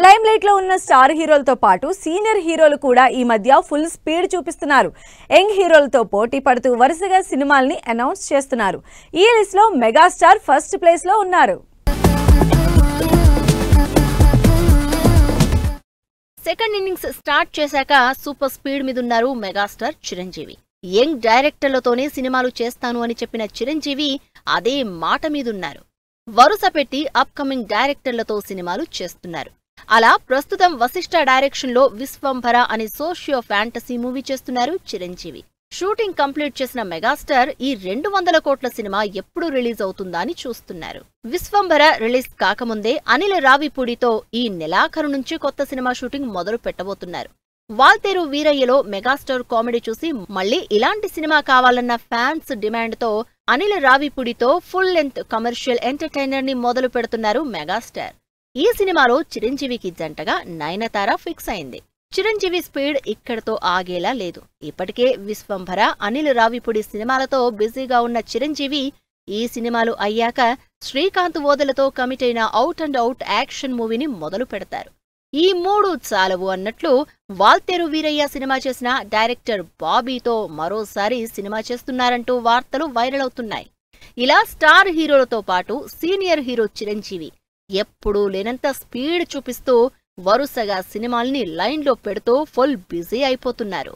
Lime light లో ఉన్న star హీరోలతో పాటు సీనియర్ హీరోలు కూడా ఈ మధ్య ఫుల్ స్పీడ్ చూపిస్తున్నారు. యంగ్ హీరోలతో పోటీ పడుతూ వరుసగా సినిమాల్ని అనౌన్స్ చేస్తున్నారు. ఈ లిస్ట్ లో మెగాస్టార్ ఫస్ట్ ప్లేస్ లో ఉన్నారు. సెకండ్ ఇన్నింగ్స్ స్టార్ట్ చేశాక సూపర్ స్పీడ్ మీదున్నారు మెగాస్టార్ చిరంజీవి. యంగ్ డైరెక్టర్లతోనే సినిమాలు చేస్తాను అని చెప్పిన చిరంజీవి అదే మాట మీదున్నారు. వరుస పెట్టి అప్కమింగ్ డైరెక్టర్లతో సినిమాలు చేస్తున్నారు. అలా ప్రస్తుతం వశిష్ఠ డైరెక్షన్ లో విశ్వంభర అనే సోషియో ఫ్యాంటసీ మూవీ చేస్తున్నారు చిరంజీవి. షూటింగ్ కంప్లీట్ చేసిన మెగాస్టార్ ఈ 200 కోట్ల సినిమా ఎప్పుడు రిలీజ్ అవుతుందా అని చూస్తున్నారు. విశ్వంభర రిలీజ్ కాకముందే అనిల్ రావిపూడితో ఈ నెలాఖరు నుంచి కొత్త సినిమా షూటింగ్ మొదలు పెట్టబోతున్నారు. వాల్తేరు వీరయ్యలో మెగాస్టార్ కామెడీ చూసి మళ్లీ ఇలాంటి సినిమా కావాలన్న ఫ్యాన్స్ డిమాండ్ తో అనిల్ రావిపూడితో ఫుల్ లెంత్ కమర్షియల్ ఎంటర్టైనర్ ని మొదలు పెడుతున్నారు మెగాస్టార్. ఈ సినిమాలో చిరంజీవికి జంటగా నయనతార ఫిక్స్ అయింది. చిరంజీవి స్పీడ్ ఇక్కడతో ఆగేలా లేదు. ఇప్పటికే విశ్వంభర, అనిల్ రావిపూడి సినిమాలతో బిజీగా ఉన్న చిరంజీవి ఈ సినిమాలు అయ్యాక శ్రీకాంత్ ఓదెలతో కమిట్ అయిన అవుట్ అండ్ అవుట్ యాక్షన్ మూవీని మొదలు పెడతారు. ఈ 3 చాలవు అన్నట్లు వాల్తేరు వీరయ్య సినిమా చేసిన డైరెక్టర్ బాబీతో మరోసారి సినిమా చేస్తున్నారంటూ వార్తలు వైరల్ అవుతున్నాయి. ఇలా స్టార్ హీరోలతో పాటు సీనియర్ హీరో చిరంజీవి ఎప్పుడూ లేనంత స్పీడ్ చూపిస్తూ వరుసగా సినిమాల్ని లైన్లో పెడుతూ ఫుల్ బిజీ అయిపోతున్నారు.